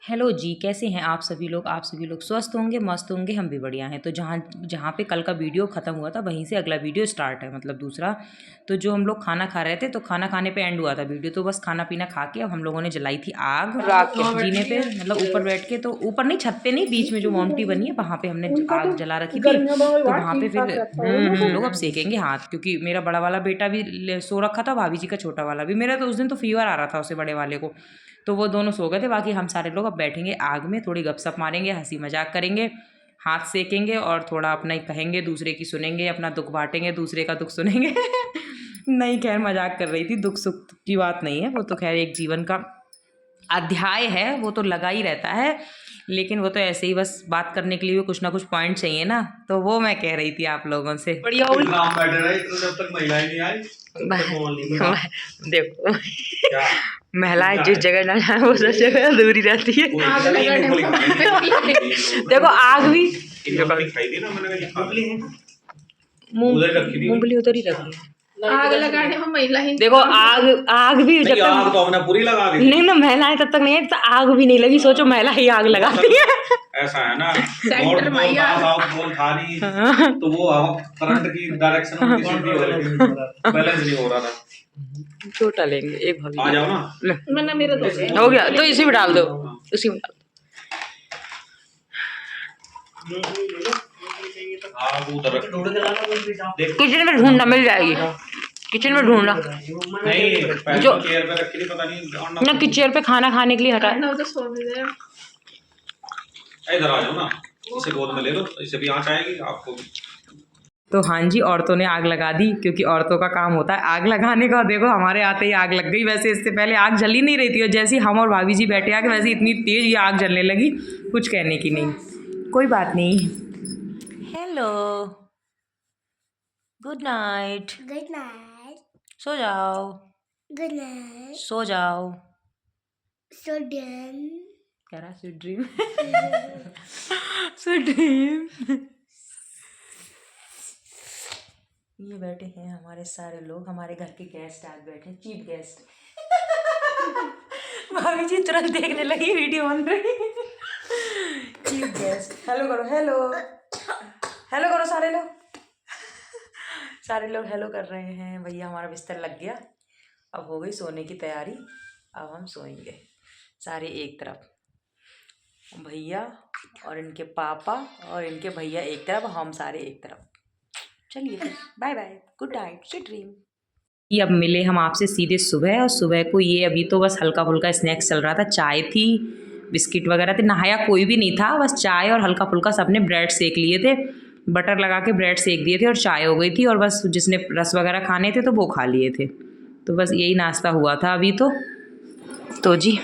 Hello जी, कैसे हैं आप सभी लोग? आप सभी लोग स्वस्थ होंगे, मस्त होंगे, हम भी बढ़िया हैं। तो जहाँ जहाँ पे कल का वीडियो ख़त्म हुआ था वहीं से अगला वीडियो स्टार्ट है, मतलब दूसरा। तो जो हम लोग खाना खा रहे थे तो खाना खाने पे एंड हुआ था वीडियो। तो बस खाना पीना खा के अब हम लोगों ने जलाई थी आग रात के जीने पे, मतलब ऊपर बैठ के। तो ऊपर नहीं, छत पे नहीं, बीच में जो मोमटी बनी है वहाँ पे हमने आग जला रखी थी। तो वहाँ पे फिर हम लोग अब सेकेंगे हाथ, क्योंकि मेरा बड़ा वाला बेटा भी सो रखा था, भाभी जी का छोटा वाला भी। मेरा तो उस दिन तो फीवर आ रहा था उसे, बड़े वाले को। तो वो दोनों सो गए थे। बाकी हम सारे लोग अब बैठेंगे आग में, थोड़ी गपशप मारेंगे, हंसी मजाक करेंगे, हाथ सेकेंगे और थोड़ा अपना ही कहेंगे, दूसरे की सुनेंगे, अपना दुख बांटेंगे, दूसरे का दुख सुनेंगे। नहीं, खैर मजाक कर रही थी, दुख सुख की बात नहीं है वो तो, खैर एक जीवन का अध्याय है, वो तो लगा ही रहता है। लेकिन वो तो ऐसे ही बस बात करने के लिए भी कुछ ना कुछ पॉइंट चाहिए ना, तो वो मैं कह रही थी आप लोगों से। बढ़िया हो जब तक महिलाएं नहीं आई देखो, महिलाएं जिस जगह ना जाए वो सब जगह अधूरी रहती है। देखो आग भी मूंगफली उधर ही रखी है, आग लगाने में महिला ही। देखो आग भी जब तक आग तो हमने पूरी लगा दी नहीं ना, महिलाएं तब तक नहीं है तो आग भी नहीं लगी। सोचो महिला ही आग लगाती है। ऐसा है ना, सेंटर तो वो करंट की डायरेक्शन में बैलेंस नहीं हो रहा था। छोटा लेंगे एक भाभी, आ जाओ ना, मेरा तो हो गया तो इसी में डाल दो, उसी में डाल दो। किचन में ढूंढना मिल जाएगी, किचन में ढूंढना नहीं जो चेयर पे रखी थी, पता नहीं ना कि चेयर पे खाना खाने के लिए हटा। इधर आ जाओ ना, इसे गोद में ले लो, इसे भी आंच आएगी आपको भी। तो हाँ जी, औरतों ने आग लगा दी, क्योंकि औरतों का काम होता है आग लगाने का। देखो हमारे आते ही आग लग गई। वैसे इससे पहले आग जल ही नहीं रही थी, और जैसे ही हम और भाभी जी बैठे आके वैसे इतनी तेज ये आग जलने लगी, कुछ कहने की नहीं। कोई बात नहीं। Hello, good night. Good night. सो जाओ, गुड नाइट। सो जाओ। So done. कह रहा स्वीट ड्रीम। Sweet dream. ये बैठे हैं हमारे सारे लोग, हमारे घर के गेस्ट आज बैठे, चीफ गेस्ट। भाभी जी तुरंत देखने लगी, वीडियो ऑन रही। चीफ गेस्ट, हेलो करो, हेलो हेलो करो सारे लोग। सारे लोग हेलो कर रहे हैं। भैया हमारा बिस्तर लग गया, अब हो गई सोने की तैयारी, अब हम सोएंगे सारे एक तरफ, भैया और इनके पापा और इनके भैया एक तरफ, हम सारे एक तरफ। चलिए फिर, bye bye, good night, sweet dream. ये अब मिले हम आपसे सीधे सुबह, और सुबह को ये अभी तो बस हल्का फुल्का स्नैक्स चल रहा था, चाय थी, बिस्किट वगैरह थे, नहाया कोई भी नहीं था, बस चाय और हल्का फुल्का सबने ब्रेड सेक लिए थे, बटर लगा के ब्रेड सेक दिए थे और चाय हो गई थी, और बस जिसने रस वगैरह खाने थे तो वो खा लिए थे। तो बस यही नाश्ता हुआ था अभी तो जी।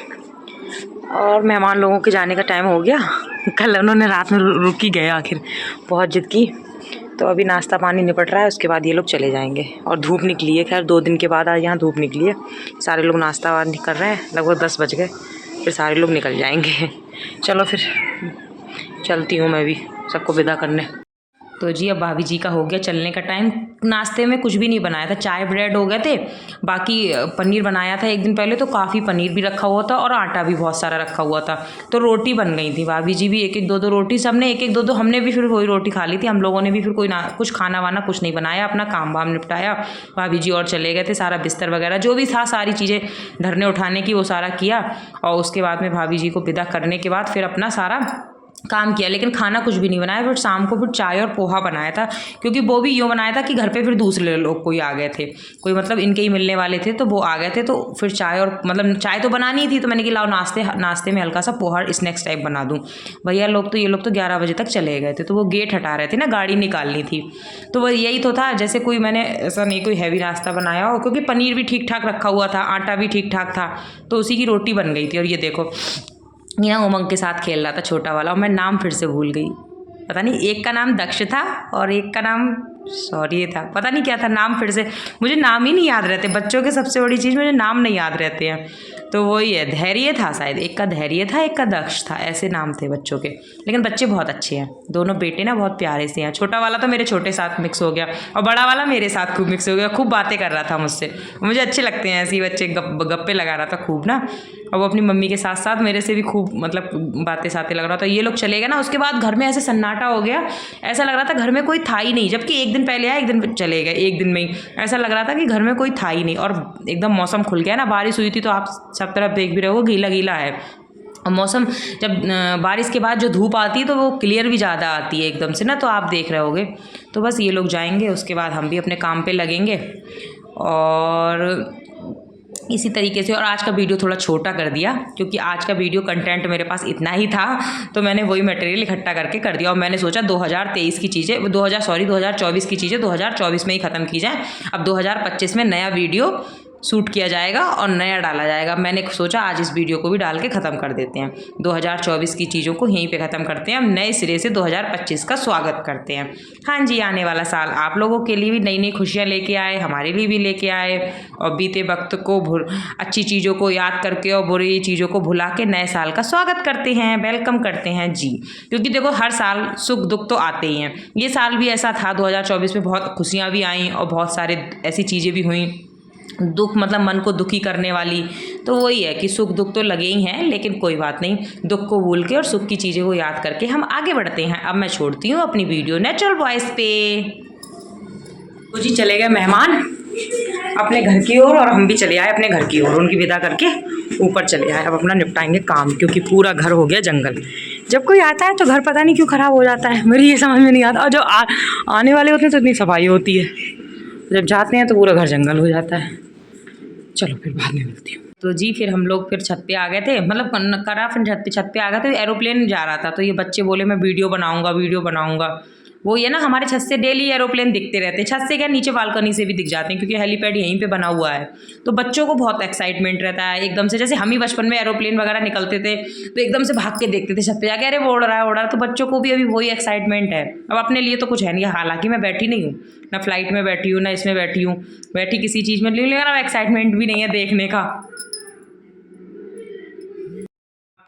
और मेहमान लोगों के जाने का टाइम हो गया, कल उन्होंने रात में रुक ही गए, आखिर बहुत जिद की। तो अभी नाश्ता पानी निपट रहा है, उसके बाद ये लोग चले जाएंगे। और धूप निकली है, खैर 2 दिन के बाद आज यहाँ धूप निकली है। सारे लोग नाश्ता वानी कर रहे हैं, लगभग 10 बज गए, फिर सारे लोग निकल जाएंगे। चलो फिर चलती हूँ मैं भी सबको विदा करने। तो जी अब भाभी जी का हो गया चलने का टाइम। नाश्ते में कुछ भी नहीं बनाया था, चाय ब्रेड हो गए थे, बाकी पनीर बनाया था एक दिन पहले, तो काफ़ी पनीर भी रखा हुआ था और आटा भी बहुत सारा रखा हुआ था, तो रोटी बन गई थी। भाभी जी भी 1-1 2-2 रोटी, सबने 1-1 2-2, हमने भी फिर वही रोटी खा ली थी। हम लोगों ने भी फिर कोई ना कुछ खाना वाना कुछ नहीं बनाया, अपना काम वाम निपटाया। भाभी जी और चले गए थे, सारा बिस्तर वगैरह जो भी था, सारी चीज़ें धरने उठाने की, वो सारा किया। और उसके बाद में भाभी जी को विदा करने के बाद फिर अपना सारा काम किया, लेकिन खाना कुछ भी नहीं बनाया। फिर शाम को फिर चाय और पोहा बनाया था, क्योंकि वो भी यूँ बनाया था कि घर पे फिर दूसरे लोग कोई आ गए थे, कोई मतलब इनके ही मिलने वाले थे, तो वो आ गए थे। तो फिर चाय और मतलब चाय तो बनानी थी, तो मैंने कि लाओ नाश्ते में हल्का सा पोहा स्नैक्स टाइप बना दूँ। भैया लोग तो ये लोग तो 11 बजे तक चले गए थे, तो वो गेट हटा रहे थे ना, गाड़ी निकालनी थी। तो वह यही तो था, जैसे कोई मैंने ऐसा नहीं कोई हैवी नाश्ता बनाया हो, क्योंकि पनीर भी ठीक ठाक रखा हुआ था, आटा भी ठीक ठाक था, तो उसी की रोटी बन गई थी। और ये देखो ये ना उमंग के साथ खेल रहा था छोटा वाला, और मैं नाम फिर से भूल गई, पता नहीं एक का नाम दक्ष था और एक का नाम सॉरी ये था, पता नहीं क्या था नाम, फिर से मुझे नाम ही नहीं याद रहते बच्चों के, सबसे बड़ी चीज़ मुझे नाम नहीं याद रहते हैं। तो वही है, धैर्य था शायद, एक का धैर्य था एक का दक्ष था, ऐसे नाम थे बच्चों के। लेकिन बच्चे बहुत अच्छे हैं, दोनों बेटे ना बहुत प्यारे से हैं। छोटा वाला तो मेरे छोटे साथ मिक्स हो गया और बड़ा वाला मेरे साथ खूब मिक्स हो गया, खूब बातें कर रहा था मुझसे। मुझे अच्छे लगते हैं ऐसे ही बच्चे, गप्पे लगा रहा था खूब ना, और वो अपनी मम्मी के साथ साथ मेरे से भी खूब मतलब बातें सातें लग रहा था। ये लोग चले गए ना, उसके बाद घर में ऐसे सन्नाटा हो गया, ऐसा लग रहा था घर में कोई था ही नहीं। जबकि एक दिन पहले आया, एक दिन चले गए, एक दिन में ही ऐसा लग रहा था कि घर में कोई था ही नहीं। और एकदम मौसम खुल गया ना, बारिश हुई थी तो आप सब तरफ देख भी रहे हो गीला गीला है। और मौसम जब बारिश के बाद जो धूप आती है तो वो क्लियर भी ज़्यादा आती है एकदम से ना, तो आप देख रहे होगे। तो बस ये लोग जाएंगे, उसके बाद हम भी अपने काम पे लगेंगे और इसी तरीके से। और आज का वीडियो थोड़ा छोटा कर दिया क्योंकि आज का वीडियो कंटेंट मेरे पास इतना ही था, तो मैंने वही मटेरियल इकट्ठा करके कर दिया। और मैंने सोचा 2023 की चीज़ें 2024 की चीज़ें 2024 में ही ख़त्म की जाए। अब 2025 में नया वीडियो शूट किया जाएगा और नया डाला जाएगा। मैंने सोचा आज इस वीडियो को भी डाल के ख़त्म कर देते हैं। 2024 की चीज़ों को यहीं पे ख़त्म करते हैं, अब नए सिरे से 2025 का स्वागत करते हैं। हाँ जी, आने वाला साल आप लोगों के लिए भी नई नई खुशियाँ लेके आए, हमारे लिए भी लेके आए, और बीते वक्त को अच्छी चीज़ों को याद करके और बुरी चीज़ों को भुला के नए साल का स्वागत करते हैं, वेलकम करते हैं जी। क्योंकि देखो हर साल सुख दुख तो आते ही हैं, ये साल भी ऐसा था। 2024 में बहुत खुशियाँ भी आईं और बहुत सारे ऐसी चीज़ें भी हुई, दुख मतलब मन को दुखी करने वाली। तो वही है कि सुख दुख तो लगे ही हैं, लेकिन कोई बात नहीं, दुख को भूल के और सुख की चीज़ें को याद करके हम आगे बढ़ते हैं। अब मैं छोड़ती हूँ अपनी वीडियो नेचुरल वॉइस पे। तो जी चले गए मेहमान अपने घर की ओर और हम भी चले आए अपने घर की ओर, उनकी विदा करके ऊपर चले आए। अब अपना निपटाएंगे काम, क्योंकि पूरा घर हो गया जंगल। जब कोई आता है तो घर पता नहीं क्यों ख़राब हो जाता है, मेरी ये समझ में नहीं आता। और जो आने वाले होते हैं तो इतनी सफाई होती है, जब जाते हैं तो पूरा घर जंगल हो जाता है। चलो फिर बाद में मिलती हूँ। तो जी फिर हम लोग फिर छत पे आ गए थे, मतलब करा फिर छत पे आ गए थे। एरोप्लेन जा रहा था तो ये बच्चे बोले मैं वीडियो बनाऊंगा। वो ये ना हमारे छत से डेली एरोप्लेन दिखते रहते हैं, छत से क्या नीचे बालकनी से भी दिख जाते हैं क्योंकि हेलीपैड यहीं पे बना हुआ है। तो बच्चों को बहुत एक्साइटमेंट रहता है एकदम से, जैसे हम ही बचपन में एरोप्लेन वगैरह निकलते थे तो एकदम से भाग के देखते थे छत पे जाके, अरे वो उड़ रहा है। तो बच्चों को भी अभी वही एक्साइटमेंट है। अब अपने लिए तो कुछ है नहीं, हालांकि मैं बैठी नहीं हूँ, ना फ्लाइट में बैठी हूँ ना इसमें बैठी हूँ, बैठी किसी चीज़ में, लेकिन अब एक्साइटमेंट भी नहीं है देखने का।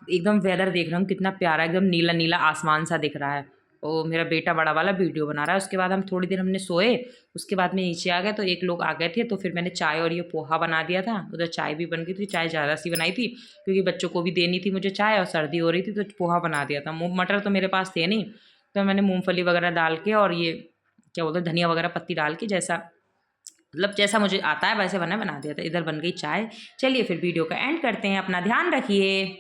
एकदम वेदर देख रहा हूँ कितना प्यारा, एकदम नीला नीला आसमान सा दिख रहा है। और मेरा बेटा बड़ा वाला वीडियो बना रहा है। उसके बाद हम थोड़ी देर हमने सोए, उसके बाद में नीचे आ गए तो एक लोग आ गए थे, तो फिर मैंने चाय और ये पोहा बना दिया था। उधर चाय भी बन गई थी, चाय ज़्यादा सी बनाई थी क्योंकि बच्चों को भी देनी थी मुझे चाय, और सर्दी हो रही थी तो पोहा बना दिया था। मटर तो मेरे पास थे नहीं, तो मैंने मूँगफली वगैरह डाल के और ये क्या बोलते हैं धनिया वगैरह पत्ती डाल के, जैसा मुझे आता है वैसे बना दिया था। इधर बन गई चाय। चलिए फिर वीडियो का एंड करते हैं, अपना ध्यान रखिए।